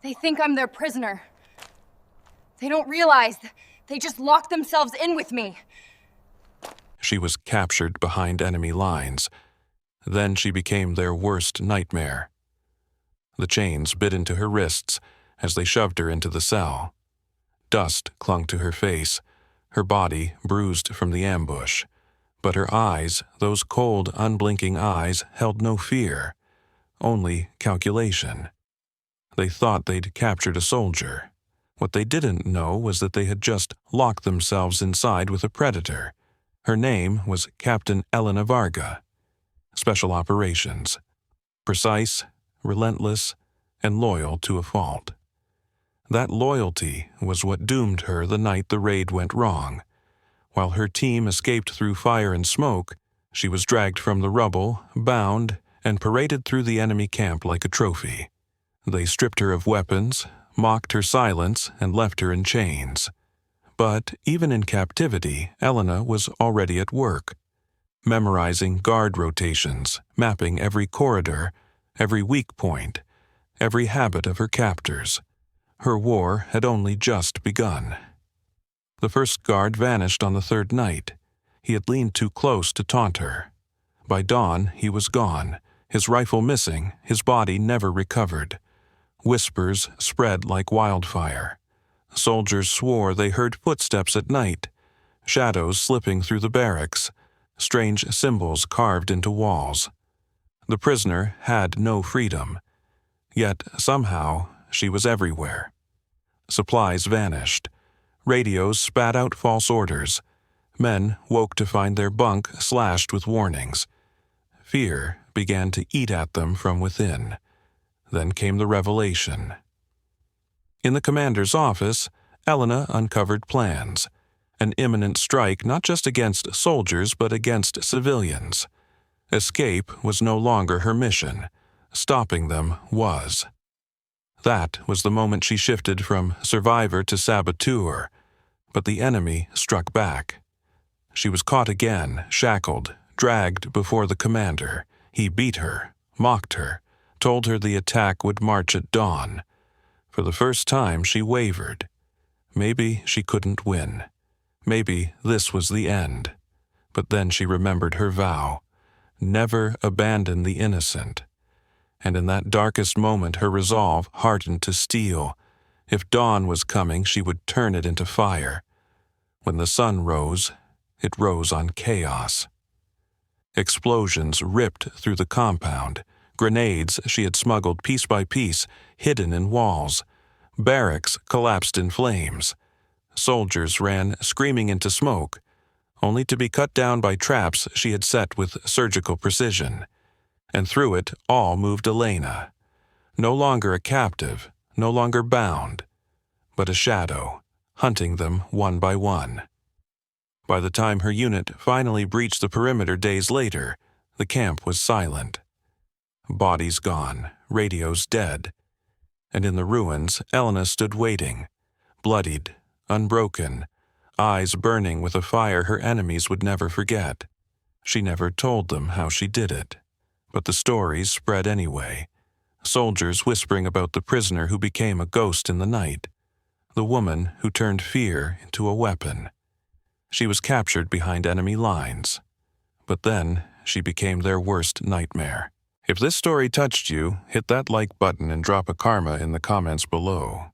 They think I'm their prisoner. They don't realize they just locked themselves in with me. She was captured behind enemy lines. Then she became their worst nightmare. The chains bit into her wrists as they shoved her into the cell. Dust clung to her face, her body bruised from the ambush. But her eyes, those cold, unblinking eyes, held no fear, only calculation. They thought they'd captured a soldier. What they didn't know was that they had just locked themselves inside with a predator. Her name was Captain Elena Varga. Special operations. Precise, relentless, and loyal to a fault. That loyalty was what doomed her the night the raid went wrong. While her team escaped through fire and smoke, she was dragged from the rubble, bound, and paraded through the enemy camp like a trophy. They stripped her of weapons, mocked her silence, and left her in chains. But even in captivity, Elena was already at work, memorizing guard rotations, mapping every corridor, every weak point, every habit of her captors. Her war had only just begun. The first guard vanished on the third night. He had leaned too close to taunt her. By dawn, he was gone, his rifle missing, his body never recovered. Whispers spread like wildfire. Soldiers swore they heard footsteps at night, shadows slipping through the barracks, strange symbols carved into walls. The prisoner had no freedom, yet somehow she was everywhere. Supplies vanished. Radios spat out false orders. Men woke to find their bunk slashed with warnings. Fear began to eat at them from within. Then came the revelation. In the commander's office, Elena uncovered plans. An imminent strike not just against soldiers but against civilians. Escape was no longer her mission. Stopping them was. That was the moment she shifted from survivor to saboteur. But the enemy struck back. She was caught again, shackled, dragged before the commander. He beat her, mocked her, told her the attack would march at dawn. For the first time she wavered. Maybe she couldn't win. Maybe this was the end. But then she remembered her vow. Never abandon the innocent. And in that darkest moment her resolve hardened to steel. If dawn was coming, she would turn it into fire. When the sun rose, it rose on chaos. Explosions ripped through the compound. Grenades she had smuggled piece by piece, hidden in walls. Barracks collapsed in flames. Soldiers ran screaming into smoke, only to be cut down by traps she had set with surgical precision. And through it all moved Elena. No longer a captive, no longer bound, but a shadow, hunting them one by one. By the time her unit finally breached the perimeter days later, the camp was silent. Bodies gone, radios dead. And in the ruins, Elena stood waiting, bloodied, unbroken, eyes burning with a fire her enemies would never forget. She never told them how she did it. But the stories spread anyway. Soldiers whispering about the prisoner who became a ghost in the night. The woman who turned fear into a weapon. She was captured behind enemy lines. But then she became their worst nightmare. If this story touched you, hit that like button and drop a karma in the comments below.